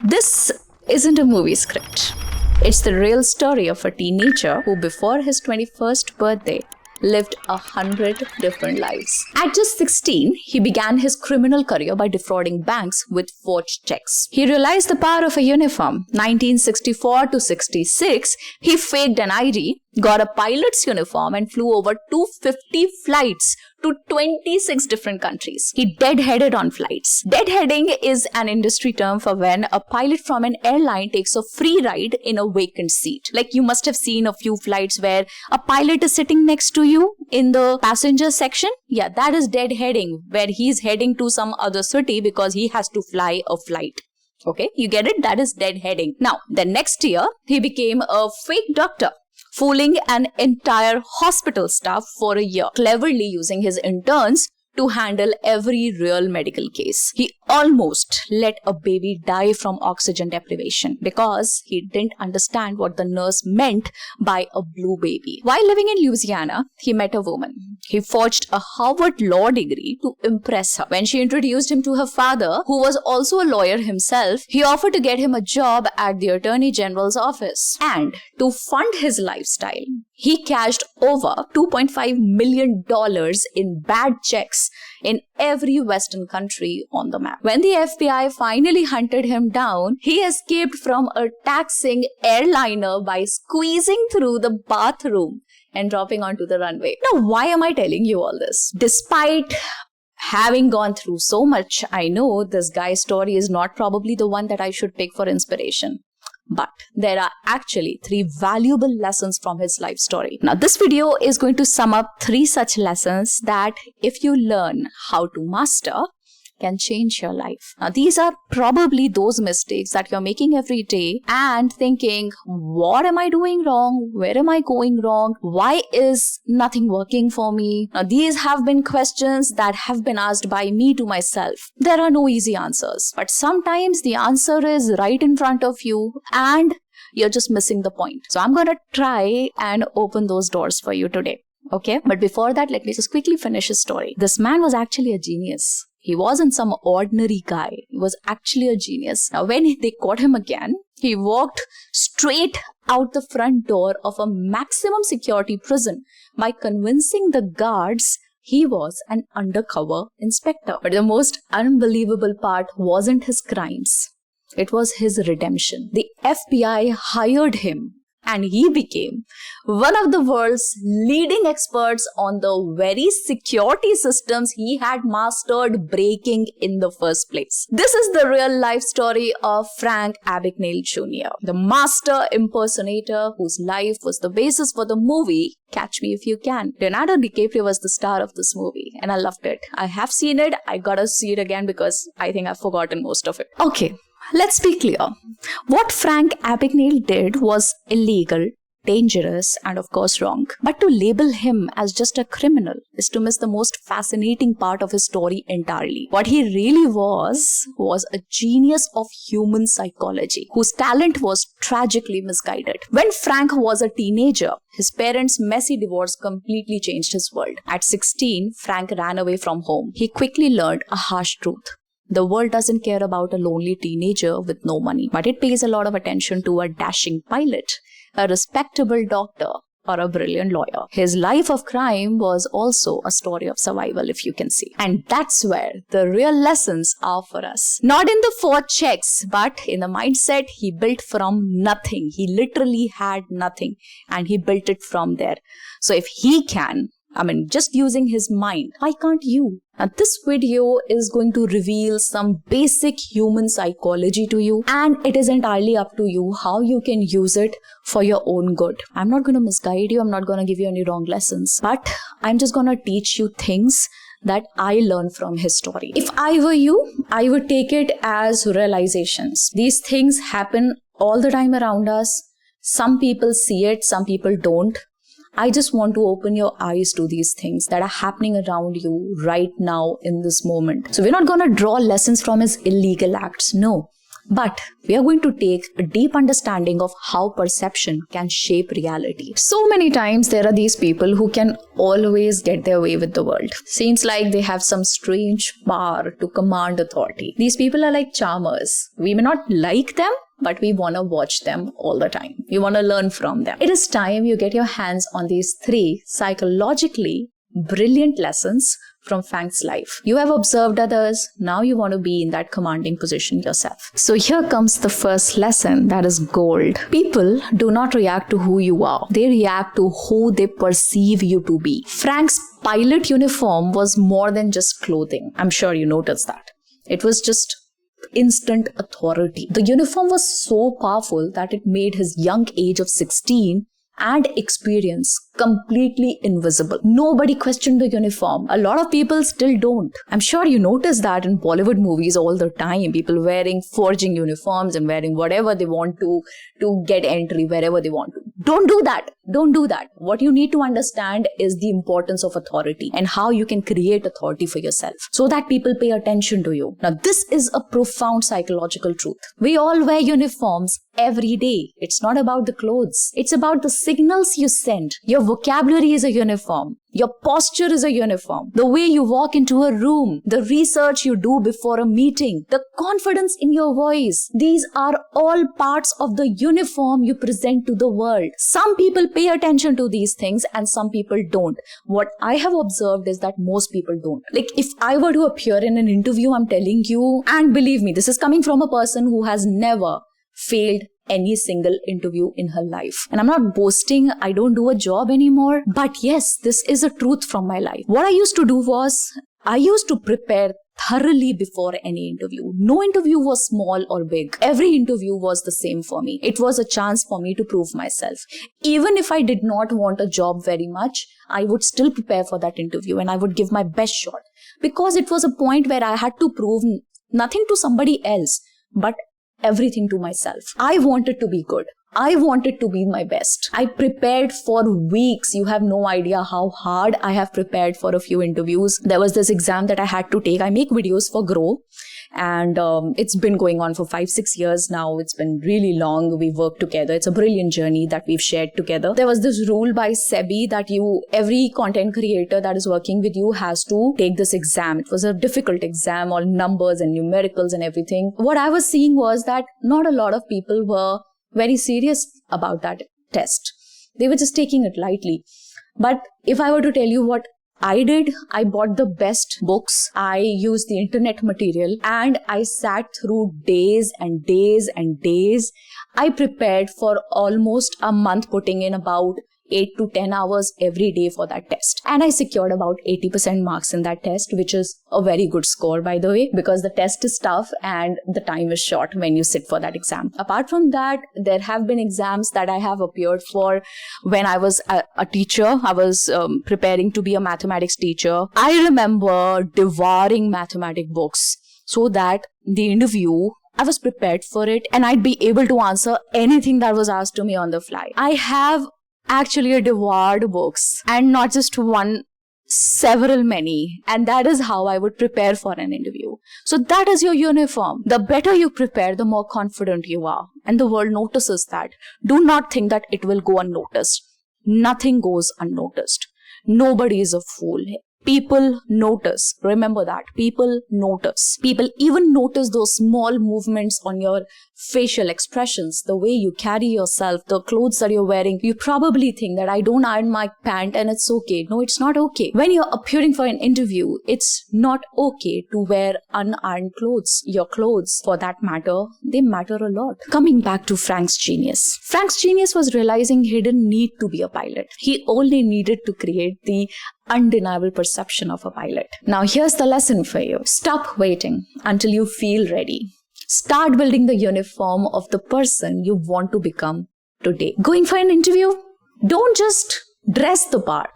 This isn't a movie script. It's the real story of a teenager who, before his 21st birthday, lived 100 different lives. At just 16, he began his criminal career by defrauding banks with forged checks. He realized the power of a uniform. 1964 to 66, he faked an ID, got a pilot's uniform and flew over 250 flights to 26 different countries. He deadheaded on flights. Deadheading is an industry term for when a pilot from an airline takes a free ride in a vacant seat. Like you must have seen a few flights where a pilot is sitting next to you in the passenger section. Yeah, that is deadheading, where he's heading to some other city because he has to fly a flight. Okay, you get it? That is deadheading. Now, the next year, he became a fake doctor, fooling an entire hospital staff for a year, cleverly using his interns to handle every real medical case. He almost let a baby die from oxygen deprivation because he didn't understand what the nurse meant by a blue baby. While living in Louisiana, he met a woman. He forged a Harvard law degree to impress her. When she introduced him to her father, who was also a lawyer himself, he offered to get him a job at the Attorney General's office. And to fund his lifestyle, he cashed over $2.5 million in bad checks in every Western country on the map. When the FBI finally hunted him down, he escaped from a taxing airliner by squeezing through the bathroom and dropping onto the runway. Now, why am I telling you all this? Despite having gone through so much, I know this guy's story is not probably the one that I should pick for inspiration. But there are actually 3 valuable lessons from his life story. Now, this video is going to sum up 3 such lessons that, if you learn how to master, can change your life. Now, these are probably those mistakes that you're making every day and thinking, what am I doing wrong? Where am I going wrong? Why is nothing working for me? Now, these have been questions that have been asked by me to myself. There are no easy answers, but sometimes the answer is right in front of you and you're just missing the point. So I'm going to try and open those doors for you today. Okay, but before that, let me just quickly finish his story. This man was actually a genius. He wasn't some ordinary guy. He was actually a genius. Now, when they caught him again, he walked straight out the front door of a maximum security prison by convincing the guards he was an undercover inspector. But the most unbelievable part wasn't his crimes. It was his redemption. The FBI hired him, and he became one of the world's leading experts on the very security systems he had mastered breaking in the first place. This is the real life story of Frank Abagnale Jr., the master impersonator whose life was the basis for the movie Catch Me If You Can. Leonardo DiCaprio was the star of this movie and I loved it. I have seen it. I gotta see it again because I think I've forgotten most of it. Okay. Let's be clear. What Frank Abagnale did was illegal, dangerous, and of course wrong. But to label him as just a criminal is to miss the most fascinating part of his story entirely. What he really was a genius of human psychology, whose talent was tragically misguided. When Frank was a teenager, his parents' messy divorce completely changed his world. At 16, Frank ran away from home. He quickly learned a harsh truth. The world doesn't care about a lonely teenager with no money, but it pays a lot of attention to a dashing pilot, a respectable doctor, or a brilliant lawyer. His life of crime was also a story of survival, if you can see. And that's where the real lessons are for us. Not in the 4 checks, but in the mindset he built from nothing. He literally had nothing, and he built it from there. So if he can, just using his mind, why can't you? Now, this video is going to reveal some basic human psychology to you, and it is entirely up to you how you can use it for your own good. I'm not going to misguide you. I'm not going to give you any wrong lessons, but I'm just going to teach you things that I learned from his story. If I were you, I would take it as realizations. These things happen all the time around us. Some people see it, some people don't. I just want to open your eyes to these things that are happening around you right now in this moment. So we're not going to draw lessons from his illegal acts. No, But we are going to take a deep understanding of how perception can shape reality. So many times there are these people who can always get their way with the world. Seems like they have some strange power to command authority. These people are like charmers. We may not like them, but we want to watch them all the time. We want to learn from them. It is time you get your hands on these 3 psychologically brilliant lessons from Frank's life. You have observed others, now you want to be in that commanding position yourself. So here comes the first lesson, that is gold. People do not react to who you are. They react to who they perceive you to be. Frank's pilot uniform was more than just clothing. I'm sure you noticed that. It was just instant authority. The uniform was so powerful that it made his young age of 16 and experience completely invisible. Nobody questioned the uniform. A lot of people still don't. I'm sure you notice that in Bollywood movies all the time. People wearing forging uniforms and wearing whatever they want to get entry wherever they want to. Don't do that. Don't do that. What you need to understand is the importance of authority and how you can create authority for yourself so that people pay attention to you. Now, this is a profound psychological truth. We all wear uniforms every day. It's not about the clothes. It's about the signals you send. Your vocabulary is a uniform. Your posture is a uniform. The way you walk into a room, the research you do before a meeting, the confidence in your voice. These are all parts of the uniform you present to the world. Some people pay attention to these things and some people don't. What I have observed is that most people don't. Like if I were to appear in an interview, I'm telling you, and believe me, this is coming from a person who has never failed any single interview in her life. And I'm not boasting, I don't do a job anymore. But yes, this is a truth from my life. What I used to do was, I used to prepare thoroughly before any interview. No interview was small or big. Every interview was the same for me. It was a chance for me to prove myself. Even if I did not want a job very much, I would still prepare for that interview and I would give my best shot. Because it was a point where I had to prove nothing to somebody else, but everything to myself. I wanted to be good. I wanted to be my best. I prepared for weeks. You have no idea how hard I have prepared for a few interviews. There was this exam that I had to take. I make videos for Grow. And it's been going on for 5-6 years now. It's been really long. We worked together. It's a brilliant journey that we've shared together. There was this rule by SEBI that every content creator that is working with you has to take this exam. It was a difficult exam, all numbers and numericals and everything. What I was seeing was that not a lot of people were very serious about that test. They were just taking it lightly. But if I were to tell you what I did, I bought the best books, I used the internet material, and I sat through days and days and days. I prepared for almost a month, putting in about 8 to 10 hours every day for that test. And I secured about 80% marks in that test, which is a very good score, by the way, because the test is tough and the time is short when you sit for that exam. Apart from that, there have been exams that I have appeared for when I was a teacher. I was preparing to be a mathematics teacher. I remember devouring mathematics books so that the interview, I was prepared for it and I'd be able to answer anything that was asked to me on the fly. I have actually devoured books, and not just one, several many, and that is how I would prepare for an interview. So that is your uniform. The better you prepare, the more confident you are, and the world notices that. Do not think that it will go unnoticed. Nothing goes unnoticed. Nobody is a fool. People notice. Remember that. People notice. People even notice those small movements on your facial expressions, the way you carry yourself, the clothes that you're wearing. You probably think that I don't iron my pant and it's okay. No, it's not okay. When you're appearing for an interview, it's not okay to wear unironed clothes. Your clothes, for that matter, they matter a lot. Coming back to Frank's genius. Frank's genius was realizing he didn't need to be a pilot. He only needed to create the undeniable perception of a pilot. Now here's the lesson for you. Stop waiting until you feel ready. Start building the uniform of the person you want to become today. Going for an interview? Don't just dress the part.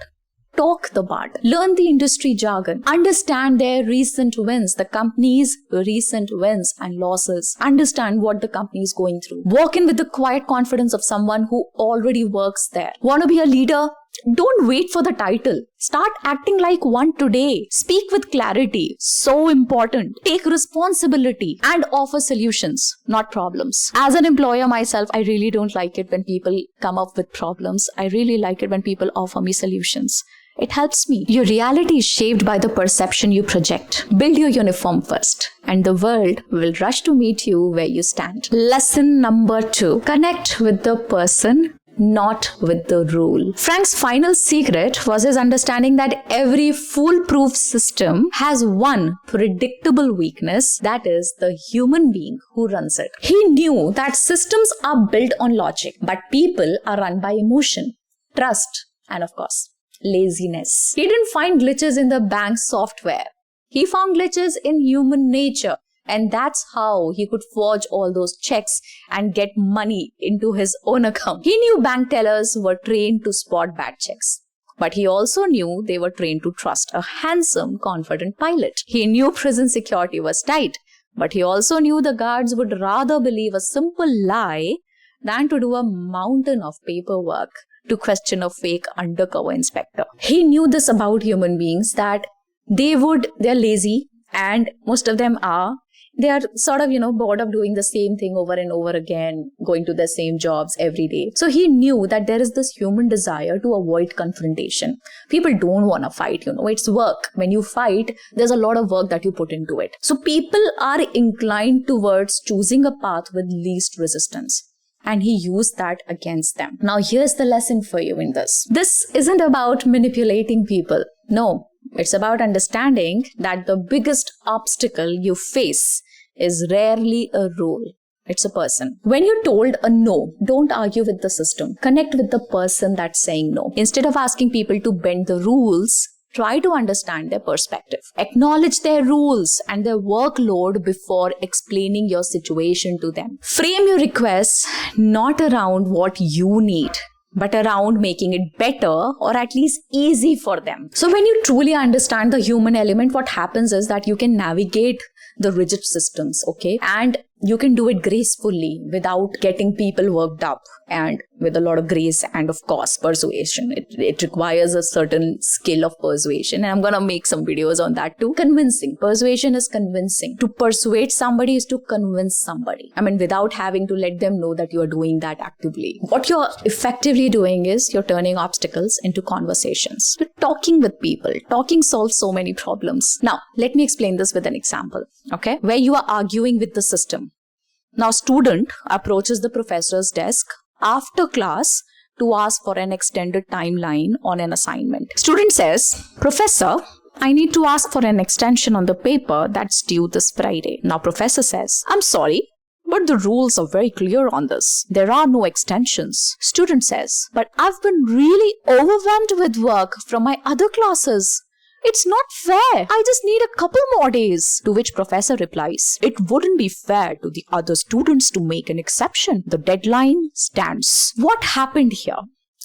Talk the part. Learn the industry jargon. Understand their recent wins, the company's recent wins and losses. Understand what the company is going through. Walk in with the quiet confidence of someone who already works there. Want to be a leader? Don't wait for the title. Start acting like one today. Speak with clarity. So important. Take responsibility and offer solutions, not problems. As an employer myself, I really don't like it when people come up with problems. I really like it when people offer me solutions. It helps me. Your reality is shaped by the perception you project. Build your uniform first, and the world will rush to meet you where you stand. Lesson number 2. Connect with the person, not with the rule. Frank's final secret was his understanding that every foolproof system has one predictable weakness, that is the human being who runs it. He knew that systems are built on logic, but people are run by emotion, trust, and of course, laziness. He didn't find glitches in the bank's software. He found glitches in human nature. And that's how he could forge all those checks and get money into his own account. He knew bank tellers were trained to spot bad checks. But he also knew they were trained to trust a handsome, confident pilot. He knew prison security was tight. But he also knew the guards would rather believe a simple lie than to do a mountain of paperwork to question a fake undercover inspector. He knew this about human beings, that they're lazy, and most of them are. They are sort of, bored of doing the same thing over and over again, going to the same jobs every day. So he knew that there is this human desire to avoid confrontation. People don't want to fight, it's work. When you fight, there's a lot of work that you put into it. So people are inclined towards choosing a path with least resistance. And he used that against them. Now here's the lesson for you in this. This isn't about manipulating people. No. It's about understanding that the biggest obstacle you face is rarely a rule. It's a person. When you're told a no, don't argue with the system. Connect with the person that's saying no. Instead of asking people to bend the rules, try to understand their perspective. Acknowledge their rules and their workload before explaining your situation to them. Frame your requests not around what you need, but around making it better or at least easy for them. So when you truly understand the human element, what happens is that you can navigate the rigid systems, okay? And you can do it gracefully without getting people worked up, and with a lot of grace and of course persuasion. It requires a certain skill of persuasion, and I'm gonna make some videos on that too. Convincing. Persuasion is convincing. To persuade somebody is to convince somebody. Without having to let them know that you are doing that actively. What you're effectively doing is you're turning obstacles into conversations. You're talking with people. Talking solves so many problems. Now, let me explain this with an example, okay? Where you are arguing with the system. Now, student approaches the professor's desk after class to ask for an extended timeline on an assignment. Student says, "Professor, I need to ask for an extension on the paper that's due this Friday." Now, professor says, "I'm sorry, but the rules are very clear on this. There are no extensions." Student says, "But I've been really overwhelmed with work from my other classes. It's not fair. I just need a couple more days." To which professor replies, "It wouldn't be fair to the other students to make an exception. The deadline stands." What happened here?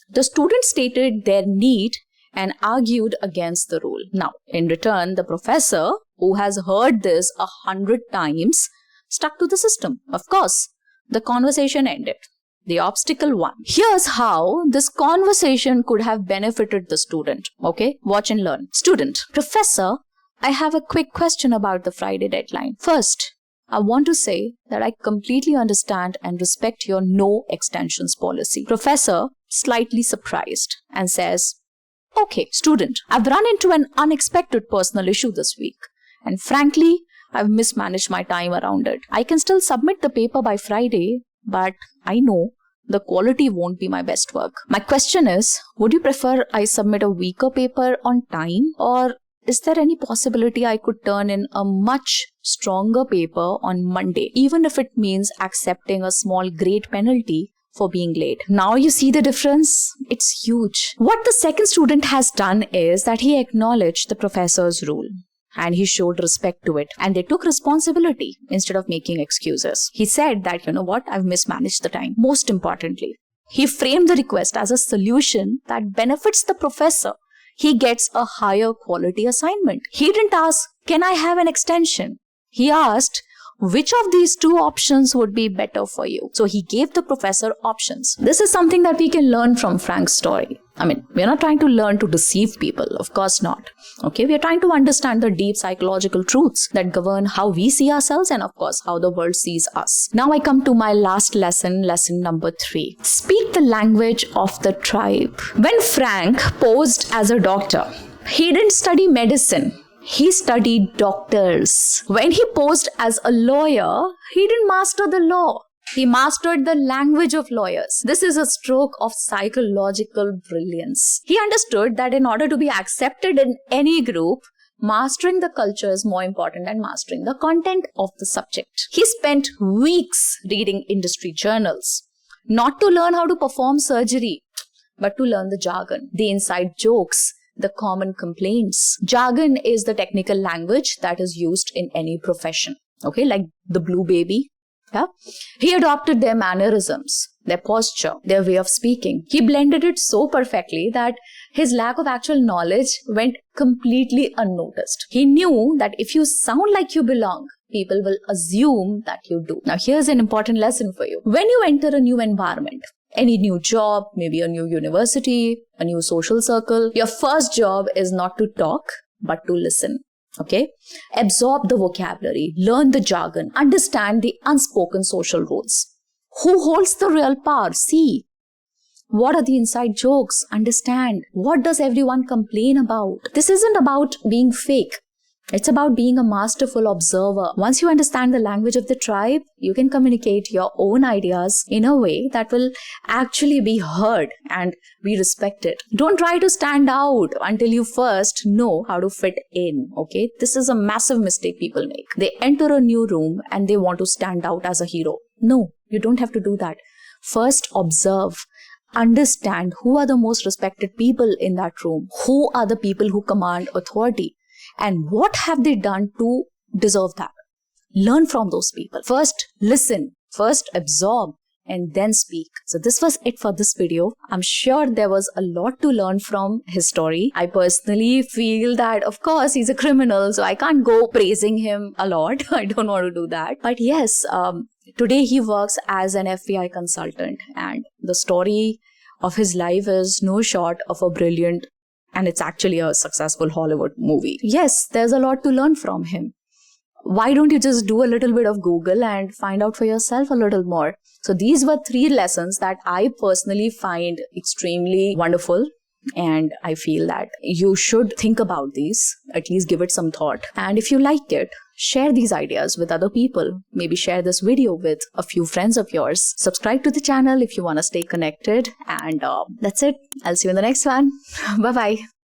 The students stated their need and argued against the rule. Now, in return, the professor, who has heard this 100 times, stuck to the system. Of course, the conversation ended. The obstacle won. Here's how this conversation could have benefited the student. Okay, watch and learn. Student: "Professor, I have a quick question about the Friday deadline. First, I want to say that I completely understand and respect your no extensions policy." Professor, slightly surprised, and says, "Okay." Student: "I've run into an unexpected personal issue this week, and frankly, I've mismanaged my time around it. I can still submit the paper by Friday, but I know the quality won't be my best work. My question is, would you prefer I submit a weaker paper on time, or is there any possibility I could turn in a much stronger paper on Monday, even if it means accepting a small grade penalty for being late?" Now you see the difference? It's huge. What the second student has done is that he acknowledged the professor's rule. And he showed respect to it. And they took responsibility instead of making excuses. He said that, I've mismanaged the time. Most importantly, he framed the request as a solution that benefits the professor. He gets a higher quality assignment. He didn't ask, "Can I have an extension?" He asked, "Which of these two options would be better for you?" So he gave the professor options. This is something that we can learn from Frank's story. I mean, we're not trying to learn to deceive people, of course not. Okay, we are trying to understand the deep psychological truths that govern how we see ourselves and, of course, how the world sees us. Now I come to my last lesson, lesson number 3. Speak the language of the tribe. When Frank posed as a doctor, he didn't study medicine. He studied doctors. When he posed as a lawyer, he didn't master the law. He mastered the language of lawyers. This is a stroke of psychological brilliance. He understood that in order to be accepted in any group, mastering the culture is more important than mastering the content of the subject. He spent weeks reading industry journals, not to learn how to perform surgery, but to learn the jargon, the inside jokes, the common complaints. Jargon is the technical language that is used in any profession. Okay, like the blue baby. Yeah? He adopted their mannerisms, their posture, their way of speaking. He blended it so perfectly that his lack of actual knowledge went completely unnoticed. He knew that if you sound like you belong, people will assume that you do. Now, here's an important lesson for you. When you enter a new environment, any new job, maybe a new university, a new social circle, your first job is not to talk, but to listen. Okay? Absorb the vocabulary, learn the jargon, understand the unspoken social rules. Who holds the real power? See. What are the inside jokes? Understand. What does everyone complain about? This isn't about being fake. It's about being a masterful observer. Once you understand the language of the tribe, you can communicate your own ideas in a way that will actually be heard and be respected. Don't try to stand out until you first know how to fit in, okay? This is a massive mistake people make. They enter a new room and they want to stand out as a hero. No, you don't have to do that. First, observe. Understand who are the most respected people in that room. Who are the people who command authority? And what have they done to deserve that? Learn from those people. First, listen. First, absorb. And then speak. So this was it for this video. I'm sure there was a lot to learn from his story. I personally feel that, of course, he's a criminal, so I can't go praising him a lot. I don't want to do that. But yes, today he works as an FBI consultant. And the story of his life is no short of a brilliant, and it's actually a successful Hollywood movie. Yes, there's a lot to learn from him. Why don't you just do a little bit of Google and find out for yourself a little more? So these were 3 lessons that I personally find extremely wonderful. And I feel that you should think about these, at least give it some thought. And if you like it, share these ideas with other people. Maybe share this video with a few friends of yours. Subscribe to the channel if you want to stay connected. And that's it. I'll see you in the next one. Bye-bye.